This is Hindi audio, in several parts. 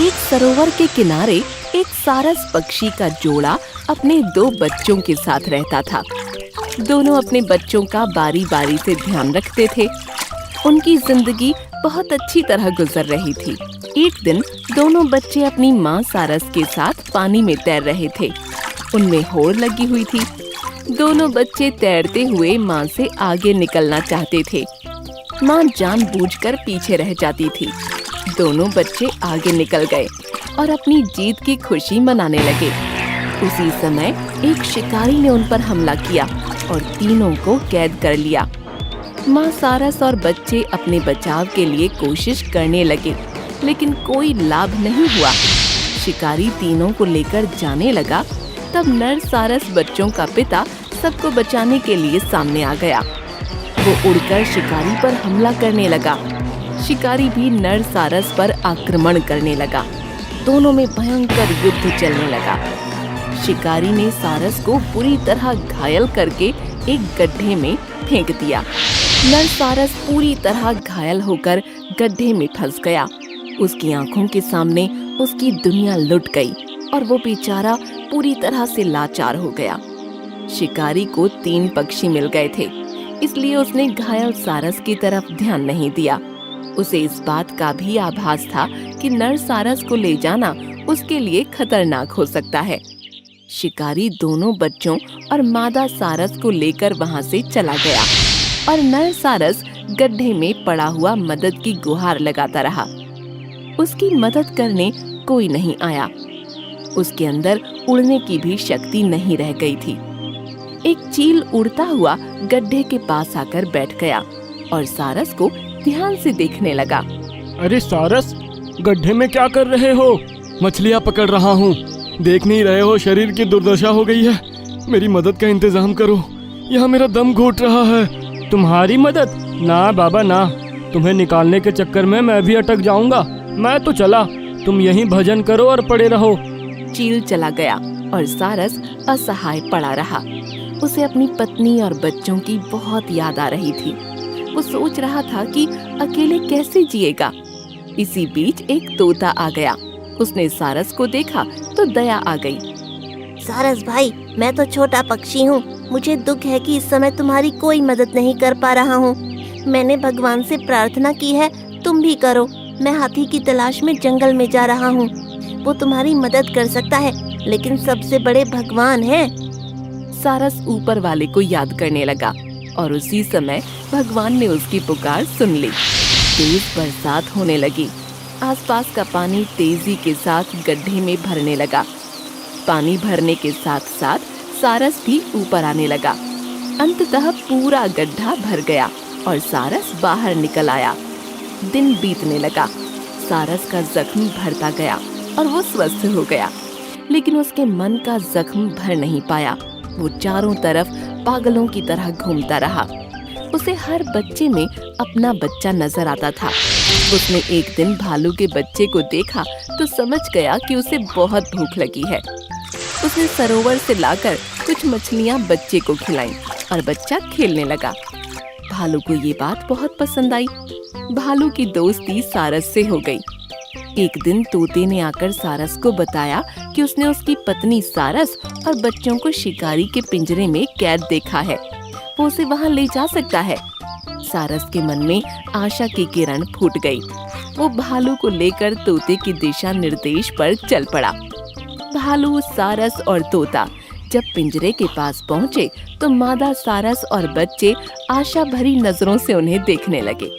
एक सरोवर के किनारे एक सारस पक्षी का जोड़ा अपने दो बच्चों के साथ रहता था। दोनों अपने बच्चों का बारी बारी से ध्यान रखते थे। उनकी जिंदगी बहुत अच्छी तरह गुजर रही थी। एक दिन दोनों बच्चे अपनी माँ सारस के साथ पानी में तैर रहे थे। उनमें होड़ लगी हुई थी। दोनों बच्चे तैरते हुए माँ से आगे निकलना चाहते थे। माँ जानबूझकर पीछे रह जाती थी। दोनों बच्चे आगे निकल गए और अपनी जीत की खुशी मनाने लगे। उसी समय एक शिकारी ने उन पर हमला किया और तीनों को कैद कर लिया। माँ सारस और बच्चे अपने बचाव के लिए कोशिश करने लगे, लेकिन कोई लाभ नहीं हुआ। शिकारी तीनों को लेकर जाने लगा। तब नर सारस बच्चों का पिता सबको बचाने के लिए सामने आ गया। वो उड़कर शिकारी पर हमला करने लगा। शिकारी भी नर सारस पर आक्रमण करने लगा। दोनों में भयंकर युद्ध चलने लगा। शिकारी ने सारस को बुरी तरह घायल करके एक गड्ढे में फेंक दिया। नर सारस पूरी तरह घायल होकर गड्ढे में फंस गया। उसकी आंखों के सामने उसकी दुनिया लुट गई और वो बेचारा पूरी तरह से लाचार हो गया। शिकारी को 3 पक्षी मिल गए थे, इसलिए उसने घायल सारस की तरफ ध्यान नहीं दिया। उसे इस बात का भी आभास था कि नर सारस को ले जाना उसके लिए खतरनाक हो सकता है। शिकारी दोनों बच्चों और मादा सारस को लेकर वहां से चला गया और नर सारस गड्ढे में पड़ा हुआ मदद की गुहार लगाता रहा। उसकी मदद करने कोई नहीं आया। उसके अंदर उड़ने की भी शक्ति नहीं रह गई थी। एक चील उड़ता हुआ गड्ढे के पास आकर बैठ गया और सारस को ध्यान से देखने लगा। अरे सारस, गड्ढे में क्या कर रहे हो? मछलियाँ पकड़ रहा हूँ। देख नहीं रहे हो शरीर की दुर्दशा हो गई है। मेरी मदद का इंतजाम करो, यहाँ मेरा दम घुट रहा है। तुम्हारी मदद? ना बाबा ना, तुम्हें निकालने के चक्कर में मैं भी अटक जाऊंगा। मैं तो चला, तुम यहीं भजन करो और पड़े रहो। चील चला गया और सारस असहाय पड़ा रहा। उसे अपनी पत्नी और बच्चों की बहुत याद आ रही थी। वो सोच रहा था कि अकेले कैसे जिएगा। इसी बीच एक तोता आ गया। उसने सारस को देखा तो दया आ गई। सारस भाई, मैं तो छोटा पक्षी हूँ। मुझे दुख है कि इस समय तुम्हारी कोई मदद नहीं कर पा रहा हूँ। मैंने भगवान से प्रार्थना की है, तुम भी करो। मैं हाथी की तलाश में जंगल में जा रहा हूँ। वो तुम्हारी मदद कर सकता है, लेकिन सबसे बड़े भगवान हैं। सारस ऊपर वाले को याद करने लगा और उसी समय भगवान ने उसकी पुकार सुन ली। तेज बरसात होने लगी। आसपास का पानी तेजी के साथ गड्ढे में भरने लगा। पानी भरने के साथ साथ सारस भी ऊपर आने लगा। अंततः पूरा गड्ढा भर गया और सारस बाहर निकल आया। दिन बीतने लगा। सारस का जख्म भरता गया और वो स्वस्थ हो गया, लेकिन उसके मन का जख्म भर नहीं पाया। वो चारों तरफ पागलों की तरह घूमता रहा। उसे हर बच्चे में अपना बच्चा नजर आता था। उसने एक दिन भालू के बच्चे को देखा तो समझ गया कि उसे बहुत भूख लगी है। उसने सरोवर से लाकर कुछ मछलियां बच्चे को खिलाईं और बच्चा खेलने लगा। भालू को ये बात बहुत पसंद आई। भालू की दोस्ती सारस से हो गई। एक दिन तोते ने आकर सारस को बताया कि उसने उसकी पत्नी सारस और बच्चों को शिकारी के पिंजरे में कैद देखा है। वो उसे वहां ले जा सकता है। सारस के मन में आशा की किरण फूट गई। वो भालू को लेकर तोते की दिशा निर्देश पर चल पड़ा। भालू, सारस और तोता जब पिंजरे के पास पहुँचे तो मादा सारस और बच्चे आशा भरी नजरों से उन्हें देखने लगे।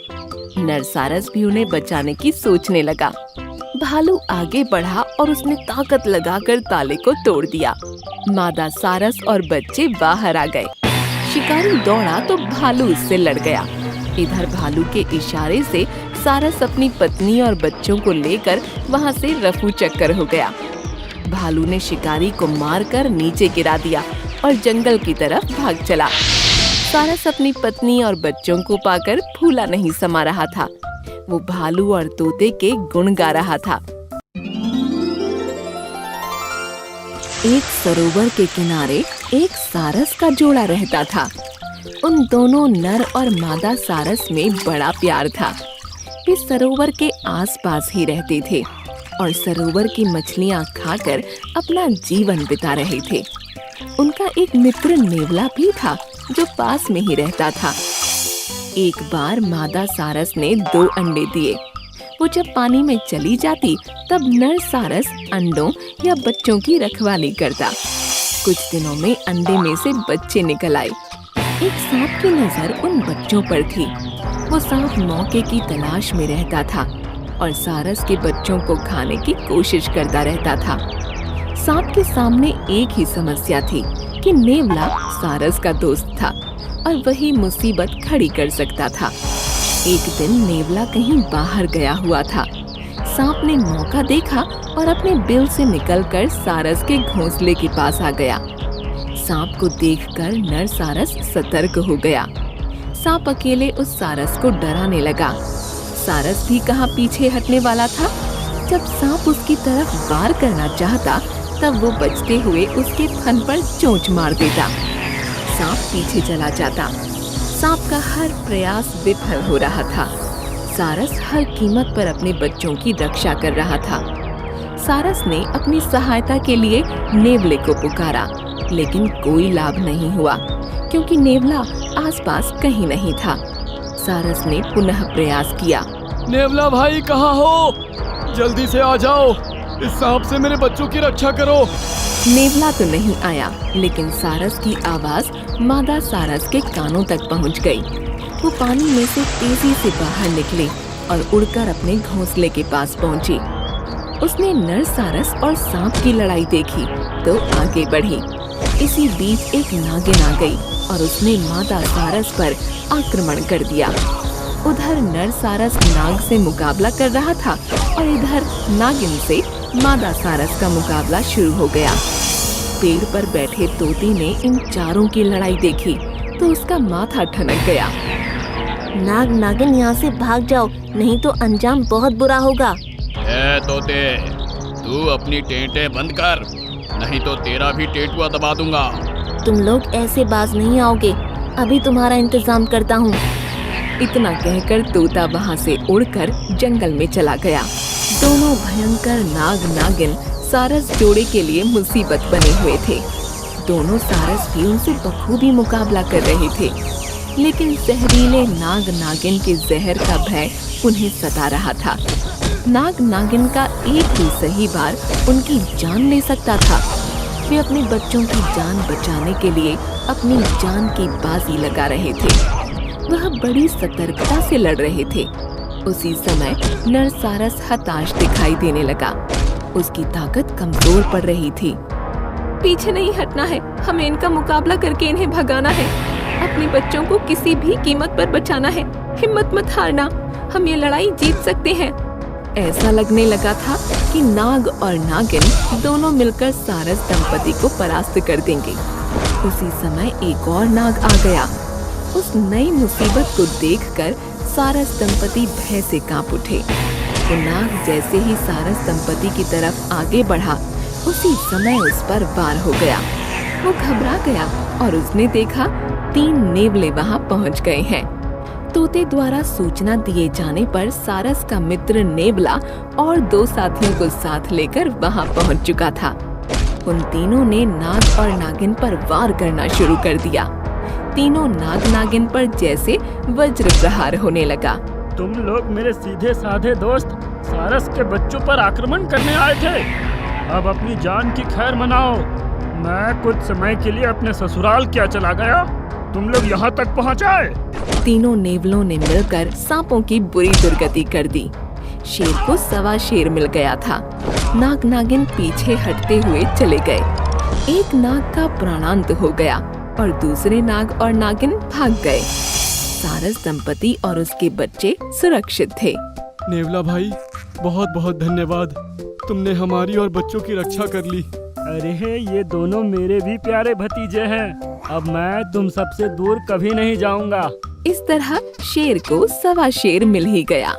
नर सारस भी उन्हें बचाने की सोचने लगा। भालू आगे बढ़ा और उसने ताकत लगाकर ताले को तोड़ दिया। मादा सारस और बच्चे बाहर आ गए। शिकारी दौड़ा तो भालू उससे लड़ गया। इधर भालू के इशारे से सारस अपनी पत्नी और बच्चों को लेकर वहां से रफू चक्कर हो गया। भालू ने शिकारी को मारकर नीचे गिरा दिया और जंगल की तरफ भाग चला। सारस अपनी पत्नी और बच्चों को पाकर फूला नहीं समा रहा था। वो भालू और तोते के गुण गा रहा था। एक सरोवर के किनारे एक सारस का जोड़ा रहता था। उन दोनों नर और मादा सारस में बड़ा प्यार था। वे सरोवर के आसपास ही रहते थे। और सरोवर की मछलियाँ खाकर अपना जीवन बिता रहे थे। उनका एक मित्र नेवला भी था जो पास में ही रहता था। एक बार मादा सारस ने 2 अंडे दिए। वो जब पानी में चली जाती तब नर सारस अंडों या बच्चों की रखवाली करता। कुछ दिनों में अंडे में से बच्चे निकल आए। एक सांप की नजर उन बच्चों पर थी। वो सांप मौके की तलाश में रहता था और सारस के बच्चों को खाने की कोशिश करता रहता था। सांप के सामने एक ही समस्या थी कि नेवला सारस का दोस्त था और वही मुसीबत खड़ी कर सकता था। एक दिन नेवला कहीं बाहर गया हुआ था। सांप ने मौका देखा और अपने बिल से निकलकर सारस के घोंसले के पास आ गया। सांप को देखकर नर सारस सतर्क हो गया। सांप अकेले उस सारस को डराने लगा। सारस भी कहाँ पीछे हटने वाला था। जब सांप उसकी तरफ वार करना चाहता तब वो बचते हुए उसके फन पर चोंच मार देता। सांप पीछे चला जाता। सांप का हर प्रयास विफल हो रहा था। सारस हर कीमत पर अपने बच्चों की रक्षा कर रहा था। सारस ने अपनी सहायता के लिए नेवले को पुकारा, लेकिन कोई लाभ नहीं हुआ क्योंकि नेवला आसपास कहीं नहीं था। सारस ने पुनः प्रयास किया। नेवला भाई कहाँ हो? जल्दी से आ जाओ, इस सांप से मेरे बच्चों की रक्षा करो। नेवला तो नहीं आया, लेकिन सारस की आवाज मादा सारस के कानों तक पहुंच गई। वो पानी में से तेजी से बाहर निकली और उड़कर अपने घोंसले के पास पहुंची। उसने नर सारस और सांप की लड़ाई देखी तो आगे बढ़ी। इसी बीच एक नागिन आ गई और उसने मादा सारस पर आक्रमण कर दिया। उधर नर सारस नाग से मुकाबला कर रहा था और इधर नागिन से मादा सारस का मुकाबला शुरू हो गया। पेड़ पर बैठे तोते ने इन चारों की लड़ाई देखी तो उसका माथा ठनक गया। नाग नागिन यहाँ से भाग जाओ, नहीं तो अंजाम बहुत बुरा होगा। ए तोते, तू अपनी टेंटे बंद कर, नहीं तो तेरा भी टेटुआ दबा दूंगा। तुम लोग ऐसे बाज नहीं आओगे, अभी तुम्हारा इंतजाम करता हूँ। इतना कहकर तोता वहाँ से उड़कर जंगल में चला गया। दोनों भयंकर नाग नागिन सारस जोड़े के लिए मुसीबत बने हुए थे। दोनों सारस भी उनसे बखूबी मुकाबला कर रहे थे, लेकिन जहरीले नाग नागिन के जहर का भय उन्हें सता रहा था। नाग नागिन का एक ही सही बार उनकी जान ले सकता था। वे अपने बच्चों की जान बचाने के लिए अपनी जान की बाजी लगा रहे थे। वह बड़ी सतर्कता से लड़ रहे थे। उसी समय नर सारस हताश दिखाई देने लगा। उसकी ताकत कमजोर पड़ रही थी। पीछे नहीं हटना है, हमें इनका मुकाबला करके इन्हें भगाना है। अपने बच्चों को किसी भी कीमत पर बचाना है। हिम्मत मत हारना, हम ये लड़ाई जीत सकते हैं। ऐसा लगने लगा था कि नाग और नागिन दोनों मिलकर सारस दंपति को परास्त कर देंगे। उसी समय एक और नाग आ गया। उस नई मुसीबत को देखकर सारस दंपति भय से कांप उठे। वो नाग जैसे ही सारस दंपति की तरफ आगे बढ़ा, उसी समय उस पर वार हो गया। वो घबरा गया और उसने देखा 3 नेवले वहां पहुंच गए हैं। तोते द्वारा सूचना दिए जाने पर सारस का मित्र नेवला और 2 साथियों को साथ लेकर वहां पहुंच चुका था। उन तीनों ने नाग और नागिन पर वार करना शुरू कर दिया। तीनों नाग नागिन पर जैसे वज्र प्रहार होने लगा। तुम लोग मेरे सीधे साधे दोस्त सारस के बच्चों पर आक्रमण करने आए थे। अब अपनी जान की खैर मनाओ। मैं कुछ समय के लिए अपने ससुराल क्या चला गया, तुम लोग यहाँ तक पहुँच आए। तीनों नेवलों ने मिलकर सांपों की बुरी दुर्गति कर दी। शेर को 1.25 शेर मिल गया था। नाग नागिन पीछे हटते हुए चले गए। एक नाग का प्राणांत हो गया और दूसरे नाग और नागिन भाग गए। सारस दंपति और उसके बच्चे सुरक्षित थे। नेवला भाई, बहुत बहुत धन्यवाद, तुमने हमारी और बच्चों की रक्षा कर ली। अरे ये दोनों मेरे भी प्यारे भतीजे हैं। अब मैं तुम सबसे दूर कभी नहीं जाऊंगा। इस तरह शेर को 1.25 शेर मिल ही गया।